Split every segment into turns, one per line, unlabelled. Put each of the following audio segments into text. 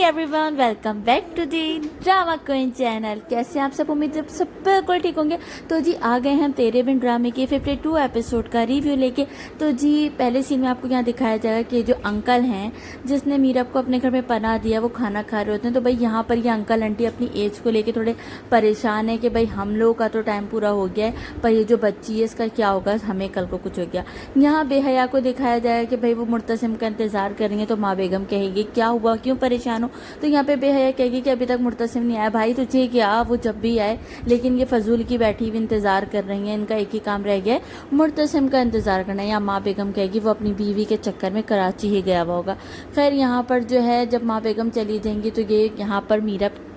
Everyone, welcome back to the drama queen channel. कैसे हैं आप सब? उम्मीद है सब बिल्कुल ठीक होंगे। तो जी आ गए हैं तेरे बिन ड्रामे के 52 एपिसोड का रिव्यू लेके। तो जी पहले सीन में आपको यहाँ दिखाया जाएगा कि जो अंकल हैं जिसने मीरब को अपने घर में पनाह दिया वो खाना खा रहे होते हैं। तो भाई यहाँ पर ये अंकल आंटी अपनी एज को लेके थोड़े परेशान है कि भाई हम लोगों का तो टाइम पूरा हो गया है, पर ये जो बच्ची है इसका क्या होगा, हमें कल को कुछ हो गया। यहाँ बेहया को दिखाया जाएगा कि भाई वो मुर्तसिम का इंतजार करेंगे। तो माँ बेगम कहेगी क्या हुआ, क्यों परेशान हो? तो यहाँ पे बेहया कहेगी कि अभी तक मुर्तसिम नहीं आया। भाई तुझे क्या, वो जब भी आए, लेकिन ये फजूल की बैठी हुई इंतजार कर रही हैं, इनका एक ही काम रह गया है मुर्तसिम का इंतजार करना है। या माँ बेगम कहेगी वो अपनी बीवी के चक्कर में कराची ही गया हुआ होगा। खैर यहाँ पर जो है जब माँ बेगम चली जाएंगी तो ये यहाँ पर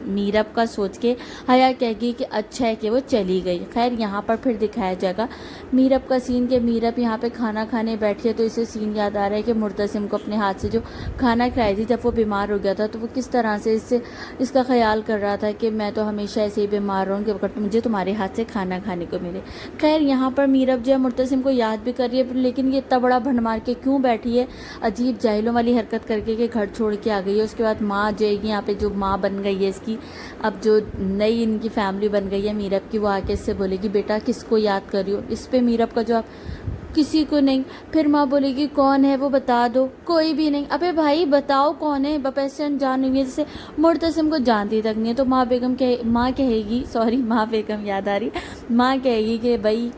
मीरब का सोच के हया कहेगी कि अच्छा है कि वो चली गई। खैर यहाँ पर फिर दिखाया जाएगा मीरब का सीन कि मीरब यहाँ पे खाना खाने बैठी है। तो इसे सीन याद आ रहा है कि मुर्तसिम को अपने हाथ से जो खाना खिलाई थी जब वो बीमार हो गया था, तो वो किस तरह से इसका ख्याल कर रहा था कि मैं तो हमेशा ऐसे ही बीमार रहूँ कि मुझे तुम्हारे हाथ से खाना खाने को मिले। खैर यहाँ पर मीरब जो है मुर्तसिम को याद भी कर रही है, लेकिन ये इतना बड़ा भंड मार के क्यों बैठी है, अजीब जाहिलों वाली हरकत करके कि घर छोड़ के आ गई है। उसके बाद माँ जाएगी, यहाँ पे जो माँ बन गई है इसकी, अब जो नई इनकी फैमिली बन गई है मीरब की, वो आके इससे बोलेगी बेटा किसको याद कर रही हो? इस पे मीरब का जवाब किसी को नहीं। फिर माँ बोलेगी कौन है वो बता दो। कोई भी नहीं। अबे भाई बताओ कौन है? ऐसे अनजान हुई है जैसे मुर्तसिम को जानती तक नहीं है। तो माँ बेगम याद आ रही, माँ कहेगी कि भाई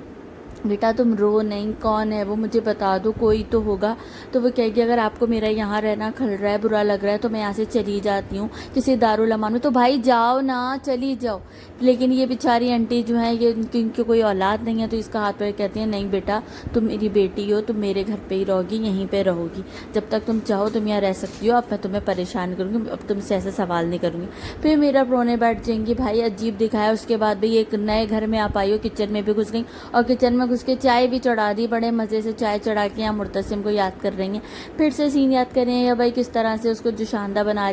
बेटा तुम रो नहीं, कौन है वो मुझे बता दो, कोई तो होगा। तो वो कहेगी अगर आपको मेरा यहाँ रहना खल रहा है, बुरा लग रहा है, तो मैं यहाँ से चली जाती हूँ किसी दारुल अमान में। तो भाई जाओ ना, चली जाओ। लेकिन ये बेचारी आंटी जो है ये इनकी कोई औलाद नहीं है, तो इसका हाथ पर कहती है नहीं बेटा तुम मेरी बेटी हो, तुम मेरे घर पर ही रहोगी, यहीं पर रहोगी, जब तक तुम चाहो तुम यहाँ रह सकती हो, अब मैं तुम्हें परेशान करूँगी, अब तुमसे ऐसा सवाल नहीं करूँगी। फिर मेरा रोने बैठ जाएंगी। भाई अजीब दिखाया। उसके बाद भाई एक नए घर में आप आई हो, किचन में भी घुस गई और किचन में उसके चाय भी चढ़ा दी। बड़े मज़े से चाय चढ़ा के यहाँ मुर्तसिम को याद कर रही हैं। फिर से सीन याद कर रहे हैं या भाई किस तरह से उसको जो शानदार बना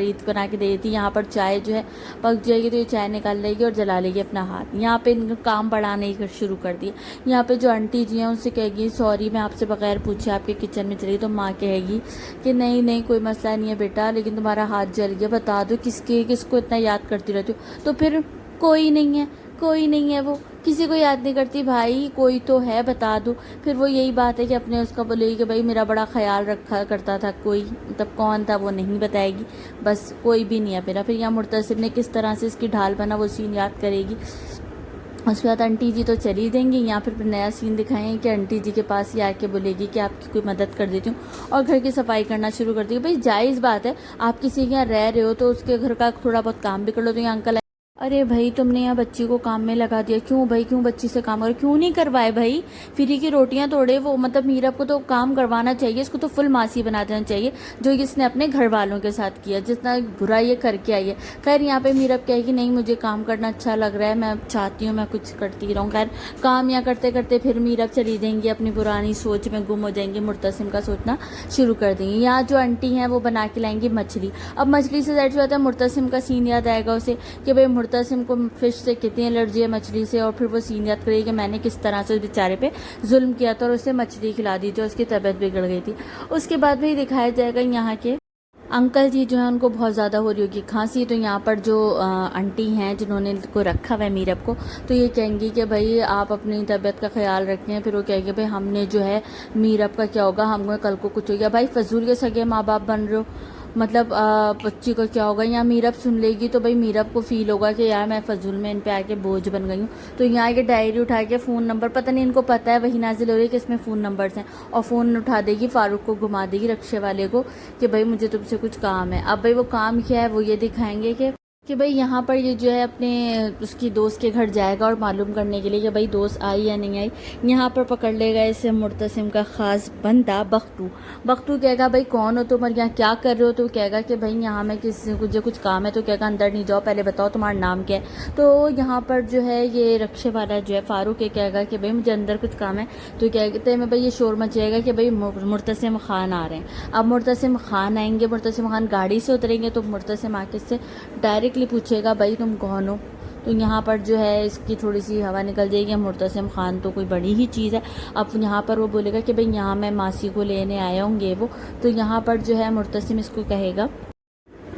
के दे रही थी। यहाँ पर चाय जो है पक जाएगी तो ये चाय निकाल लेगी और जला लेगी अपना हाथ। यहाँ पे इनका काम बढ़ाने ही शुरू कर दिया। यहाँ पे जो आंटी जी हैं उनसे कहेगी सॉरी मैं आपसे बगैर पूछे आपके किचन में चली। तो माँ कहेगी कि नहीं कोई मसला नहीं है बेटा, लेकिन तुम्हारा हाथ जल गया, बता दो किसको इतना याद करती रहती हो? तो फिर कोई नहीं है वो किसी को याद नहीं करती। भाई कोई तो है, बता दो। फिर वो यही बात है कि अपने उसका बोलेगी कि भाई मेरा बड़ा ख्याल रखा करता था कोई, मतलब कौन था वो नहीं बताएगी, बस कोई भी नहीं है मेरा। फिर यहाँ मुर्तसिम ने किस तरह से इसकी ढाल बना वो सीन याद करेगी। उसके बाद आंटी जी तो चली देंगी। यहाँ फिर नया सीन दिखाएंगे कि आंटी जी के पास ही आके बोलेगी कि आपकी कोई मदद कर देती हूँ और घर की सफाई करना शुरू कर दी। भाई जायज़ बात है, आप किसी के यहाँ रह रहे हो तो उसके घर का थोड़ा बहुत काम भी कर लो। तो यहाँ अंकल अरे भाई तुमने यहाँ बच्ची को काम में लगा दिया, क्यों भाई, क्यों बच्ची से काम करो, क्यों नहीं करवाए भाई? फ्री की रोटियां तोड़े वो, मतलब मीरब को तो काम करवाना चाहिए, इसको तो फुल मासी बना देना चाहिए जो इसने अपने घर वालों के साथ किया, जितना बुरा ये करके आई है। खैर यहाँ पे मीरब कहेगी नहीं मुझे काम करना अच्छा लग रहा है, मैं चाहती हूँ मैं कुछ करती रहूँ। खैर काम यहाँ करते करते फिर मीरब चली जाएंगी, अपनी पुरानी सोच में गुम हो जाएंगी, मुर्तसिम का सोचना शुरू कर देंगी। यहाँ जो आंटी हैं वो बना के लाएंगी मछली। अब मछली से ज़ाहिर सी बात है मुर्तसिम का सीन याद आएगा उसे कि भाई मुर्तसिम को फिश से कितनी एलर्जी है, मछली से। और फिर वो सीन याद करेगी कि मैंने किस तरह से उस बेचारे पे जुल्म किया था और उसे मछली खिला दी जो उसकी तबीयत बिगड़ गई थी। उसके बाद भी दिखाया जाएगा यहाँ के अंकल जी जो है उनको बहुत ज़्यादा हो रही होगी खांसी। तो यहाँ पर जो आंटी हैं जिन्होंने को रखा हुआ है मीरब को, तो ये कहेंगी कि भाई आप अपनी तबीयत का ख्याल रखें। फिर वो कहेंगे भाई हमने जो है मीरब का क्या होगा, हमको कल को कुछ हो गया। भाई फजूल के सगे माँ बाप बन रहे हो, मतलब बच्ची को क्या होगा। यहाँ मीरब सुन लेगी तो भाई मीरब को फील होगा कि यार मैं फजूल में इन पे आके बोझ बन गई हूँ। तो यहाँ के डायरी उठा के फ़ोन नंबर, पता नहीं इनको पता है वही नाजिल हो रही है कि इसमें फ़ोन नंबर्स हैं, और फ़ोन उठा देगी, फारूक को घुमा देगी रक्शे वाले को कि भाई मुझे तुमसे कुछ काम है। अब भाई वो काम क्या है वो ये दिखाएंगे कि भाई यहाँ पर ये जो है अपने उसकी दोस्त के घर जाएगा और मालूम करने के लिए कि भाई दोस्त आई या नहीं आई। यहाँ पर पकड़ लेगा इसे मुर्तसिम का ख़ास बंदा बख्तू कहेगा भाई कौन हो तुम और यहाँ क्या कर रहे हो? तो कहेगा कि भाई यहाँ मैं मुझे कुछ काम है। तो कहेगा अंदर नहीं जाओ, पहले बताओ तुम्हारा नाम क्या है। तो यहाँ पर जो है ये रक्शे वाला जो है फारूक ये कहेगा कि भाई मुझे अंदर कुछ काम है। तो कहते हैं भाई ये शोर मचेगा कि भाई मुर्तसिम खान आ रहे हैं। अब मुर्तसिम खान आएंगे, मुर्तसिम खान गाड़ी से उतरेंगे तो मुर्तसिम आके से डायरेक्टली पूछेगा भाई तुम कौन हो? तो यहाँ पर जो है इसकी थोड़ी सी हवा निकल जाएगी, मुर्तसिम खान तो कोई बड़ी ही चीज़ है। अब यहाँ पर वो बोलेगा कि भाई यहाँ मैं मासी को लेने आया हूँ वो। तो यहाँ पर जो है मुर्तसिम इसको कहेगा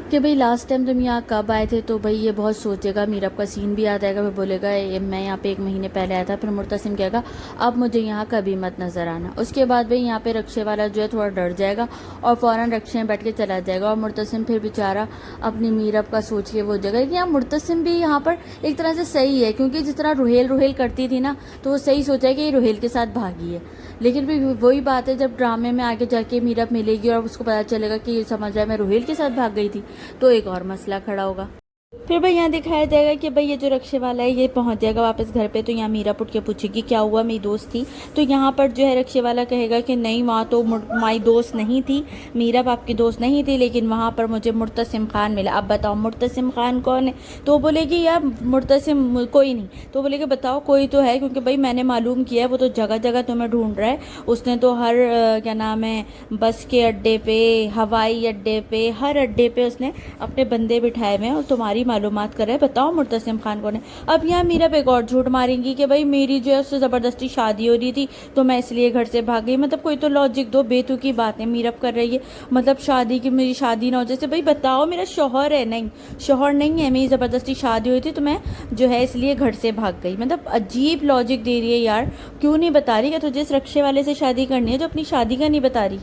کہ بھئی لاسٹ ٹائم تم یہاں کب آئے تھے، تو بھئی یہ بہت سوچے گا، میرب کا سین بھی یاد آئے گا، وہ بولے گا میں یہاں پہ 1 مہینے پہلے آیا تھا، پھر مرتسم کہے گا اب مجھے یہاں کبھی مت نظر آنا۔ اس کے بعد بھئی یہاں پہ رکشے والا جو ہے تھوڑا ڈر جائے گا اور فوراً رکشے میں بیٹھ کے چلا جائے گا، اور مرتسم پھر بیچارہ اپنی میرب کا سوچ کے وہ ہو جائے گا۔ لیکن یہاں مرتسم بھی یہاں پر ایک طرح سے صحیح ہے، کیونکہ جس طرح روہیل کرتی تھی نا، تو وہ صحیح سوچا ہے کہ یہ روہیل کے ساتھ بھاگی ہے۔ لیکن پھر وہی بات ہے، جب ڈرامے میں آگے جا کے میرب ملے گی اور اس کو پتا چلے گا کہ یہ سمجھ رہا ہے میں روہیل کے ساتھ بھاگ گئی تھی، تو ایک اور مسئلہ کھڑا ہوگا۔ پھر بھئی یہاں دکھایا جائے گا کہ بھئی یہ جو رکشے والا ہے یہ پہنچ جائے گا واپس گھر پہ، تو یہاں میرب اٹھ کے پوچھے گی کیا ہوا، میری دوست تھی؟ تو یہاں پر جو ہے رکشے والا کہے گا کہ نہیں، وہاں تو ہماری دوست نہیں تھی، میرب آپ کی دوست نہیں تھی، لیکن وہاں پر مجھے مرتسم خان ملا۔ اب بتاؤ مرتسم خان کون ہے؟ تو بولے گی یار مرتسم کوئی نہیں، تو بولے گی بتاؤ کوئی تو ہے، کیونکہ بھئی میں نے معلوم کیا ہے وہ تو جگہ جگہ تمہیں ڈھونڈ رہا ہے، اس نے تو ہر کیا نام ہے بس کے اڈے پہ، ہوائی اڈے پہ، ہر اڈے پہ اس نے اپنے بندے بٹھائے ہوئے ہیں اور تمہاری معلومات کر رہے ہیں، بتاؤ مرتسم خان کون ہے؟ اب یہاں میرب ایک اور جھوٹ ماریں گی کہ بھئی میری جو ہے اس سے زبردستی شادی ہو رہی تھی تو میں اس لیے گھر سے بھاگ گئی۔ مطلب کوئی تو لاجک دو، بے تکی باتیں میرب کر رہی ہے، مطلب شادی کی، میری شادی نہ ہو جیسے بھئی بتاؤ میرا شوہر ہے، نہیں شوہر نہیں ہے، میری زبردستی شادی ہوئی تھی تو میں جو ہے اس لیے گھر سے بھاگ گئی۔ مطلب عجیب لاجک دے رہی ہے یار، کیوں نہیں بتا رہی کہ تجھے اس رکشے والے سے شادی کرنی ہے جو اپنی شادی کا نہیں بتا رہی؟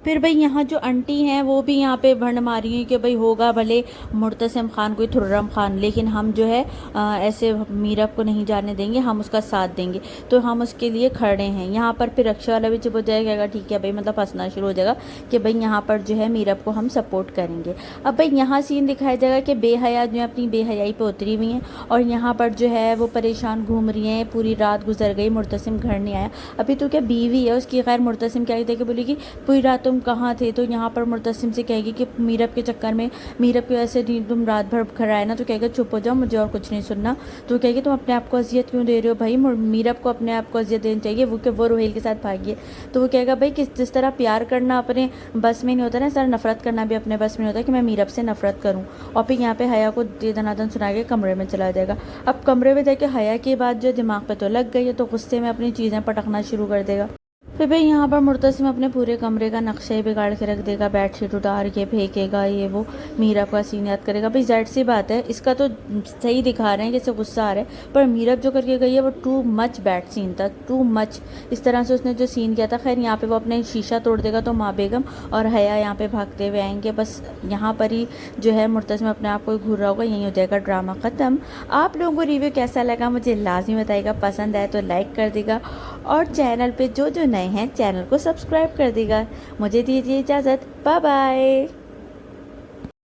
پھر بھئی یہاں جو انٹی ہیں وہ بھی یہاں پہ بھنڈ ماری ہیں کہ بھئی ہوگا بھلے مرتسم خان کوئی تھرم خان، لیکن ہم جو ہے ایسے میرب کو نہیں جانے دیں گے، ہم اس کا ساتھ دیں گے، تو ہم اس کے لیے کھڑے ہیں۔ یہاں پر پھر رکشے والا بھی چپ ہو جائے گا، ٹھیک ہے بھئی، مطلب ہنسنا شروع ہو جائے گا کہ بھئی یہاں پر جو ہے میرب کو ہم سپورٹ کریں گے۔ اب بھئی یہاں سین دکھایا جائے گا کہ بے حیا جو ہے اپنی بے حیائی پہ اتری ہوئی ہیں، اور یہاں پر جو ہے وہ پریشان گھوم رہی ہیں، پوری رات گزر گئی، مرتسم گھر نہیں آیا، ابھی تو کیا بیوی ہے اس کی، خیر مرتسم کیا کہتے کہ بولے گی پوری رات تم کہاں تھے؟ تو یہاں پر مرتسم سے کہے گی کہ میرب کے چکر میں، میرب کی وجہ سے تم رات بھر گھر آئے نا، تو کہے گا چپ ہو جاؤ، مجھے اور کچھ نہیں سننا۔ تو کہے گی تم اپنے آپ کو اذیت کیوں دے رہے ہو بھائی، میرب کو اپنے آپ کو اذیت دینی چاہیے، وہ کہ وہ روہیل کے ساتھ بھاگی ہے۔ تو وہ کہے گا بھائی جس طرح پیار کرنا اپنے بس میں نہیں ہوتا نا، اس طرح نفرت کرنا بھی اپنے بس میں نہیں ہوتا کہ میں میرب سے نفرت کروں۔ اور پھر یہاں پہ حیا کو دھنادن سنا کے کمرے میں چلا جائے گا۔ اب کمرے میں جا کے حیا کی بات جو دماغ پہ تو لگ گئی ہے، تو غصے میں اپنی چیزیں پٹکنا شروع کر دے گا۔ پھر بھئی یہاں پر مرتسم اپنے پورے کمرے کا نقشہ ہی بگاڑ کے رکھ دے گا، بیڈ شیٹ اتار کے پھینکے گا، یہ وہ میرب کا سین یاد کرے گا۔ بھئی ظاہر سی بات ہے، اس کا تو صحیح دکھا رہے ہیں جیسے غصہ آ رہا ہے، پر میرب جو کر کے گئی ہے وہ ٹو مچ بیڈ سین تھا، ٹو مچ۔ اس طرح سے اس نے جو سین کیا تھا، خیر یہاں پہ وہ اپنے شیشہ توڑ دے گا تو ماں بیگم اور حیا یہاں پہ بھاگتے ہوئے آئیں گے، بس یہاں پر ہی جو ہے مرتسم اپنے آپ کو گھور رہا ہوگا، یہیں ہو جائے گا ڈرامہ ختم۔ آپ لوگوں کو ریویو کیسا لگا مجھے لازمی بتائے گا، پسند آئے تو لائک کر دے گا، اور چینل پہ جو نئے ہیں چینل کو سبسکرائب کر دے گا۔ مجھے دیجیے اجازت، بائے بائے۔